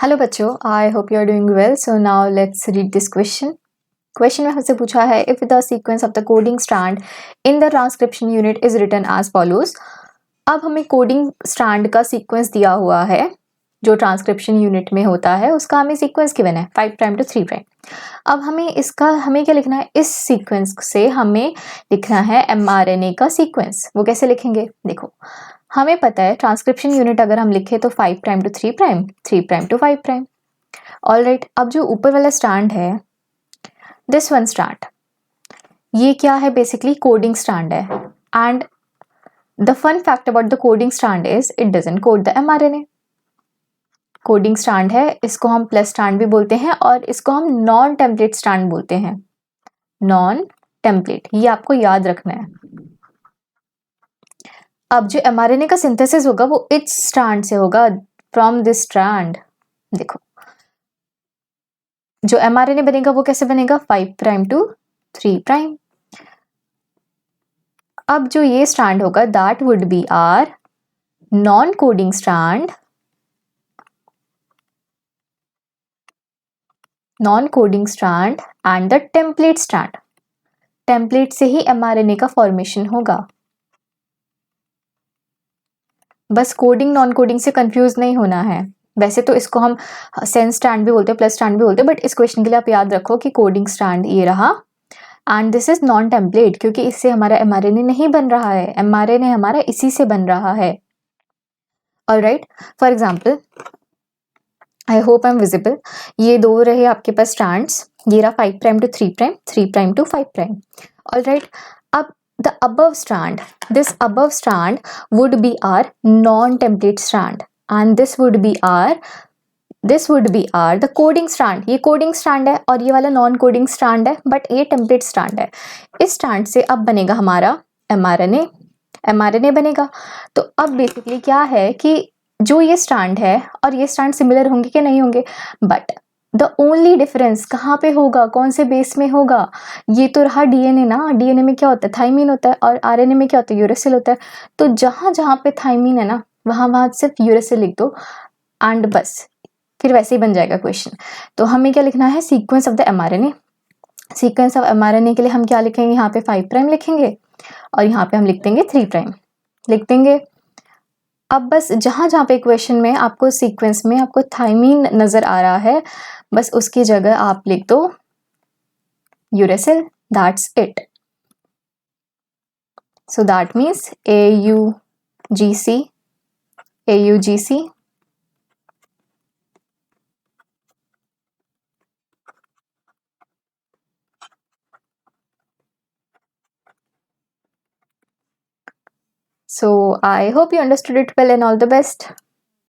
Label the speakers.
Speaker 1: Hello बच्चों, I hope you are doing well. So now let's read this question में हमसे पूछा है if the sequence of the coding strand in the transcription unit is written as follows. अब हमें coding strand का sequence दिया हुआ है जो ट्रांसक्रिप्शन यूनिट में होता है, उसका हमें सीक्वेंस गिवन है 5 प्राइम टू 3 प्राइम. अब हमें क्या लिखना है, इस सीक्वेंस से हमें लिखना है mRNA का सीक्वेंस. वो कैसे लिखेंगे, देखो हमें पता है ट्रांसक्रिप्शन यूनिट अगर हम लिखे तो 5 prime to 3 prime, 3 prime to 5 prime. Alright, अब जो ऊपर वाला स्ट्रैंड है, दिस वन स्ट्रैंड, ये क्या है, बेसिकली कोडिंग स्ट्रैंड है. And the fun fact about the coding strand is it doesn't code the mRNA. Coding strand है, इसको हम प्लस स्ट्रैंड भी बोलते हैं और इसको हम नॉन टेम्पलेट स्ट्रैंड बोलते हैं. नॉन टेम्पलेट, ये आपको याद रखना है. अब जो mRNA का सिंथेसिस होगा वो इस स्ट्रैंड से होगा, फ्रॉम दिस स्ट्रैंड. देखो जो mRNA बनेगा वो कैसे बनेगा, 5 प्राइम टू 3 प्राइम. अब जो ये स्ट्रैंड होगा that would be our non coding strand, non coding strand and the template strand. Template से ही mRNA का फॉर्मेशन होगा. बस कोडिंग नॉन कोडिंग से कंफ्यूज नहीं होना है. वैसे तो इसको हम सेंस स्ट्रैंड भी बोलते हैं, प्लस स्ट्रैंड भी बोलते हैं, बट इस क्वेश्चन के लिए आप याद रखो कि कोडिंग स्ट्रैंड ये रहा and this is non template, क्योंकि इससे हमारा mRNA नहीं बन रहा है. mRNA हमारा इसी से बन रहा है. Alright, for example, I hope I am visible. ये दो रहे आपके पास स्ट्रैंड्स, ये रहा 5 prime to 3 prime, 3 prime to 5 prime. Alright, अब the above strand, this above strand would be our non-template strand and this would be our the coding strand. ये coding strand है और ये वाला non coding strand है, but ये template strand है. इस strand से अब बनेगा हमारा mRNA बनेगा. तो अब बेसिकली क्या है कि जो ये strand है और ये strand सिमिलर होंगे कि नहीं होंगे, बट द ओनली डिफरेंस कहाँ पे होगा, कौन से बेस में होगा. ये तो रहा डीएनए ना, डीएनए में क्या होता है, थाइमीन होता है, और आरएनए में क्या होता है, यूरेसिल होता है. तो जहाँ जहाँ पे थाइमीन है ना, वहाँ सिर्फ यूरेसिल लिख दो एंड बस, फिर वैसे ही बन जाएगा क्वेश्चन. तो हमें क्या लिखना है, sequence of the mRNA. Sequence of mRNA के लिए हम क्या लिखेंगे, यहाँ पे 5 प्राइम लिखेंगे और यहाँ पे हम लिख देंगे 3 प्राइम लिख देंगे. अब बस जहाँ जहाँ पे क्वेश्चन में आपको सीक्वेंस में आपको थाइमीन नजर आ रहा है, बस उसकी जगह आप लिख दो uracil. That's it. So that means AUGC. So I hope you understood it well and all the best.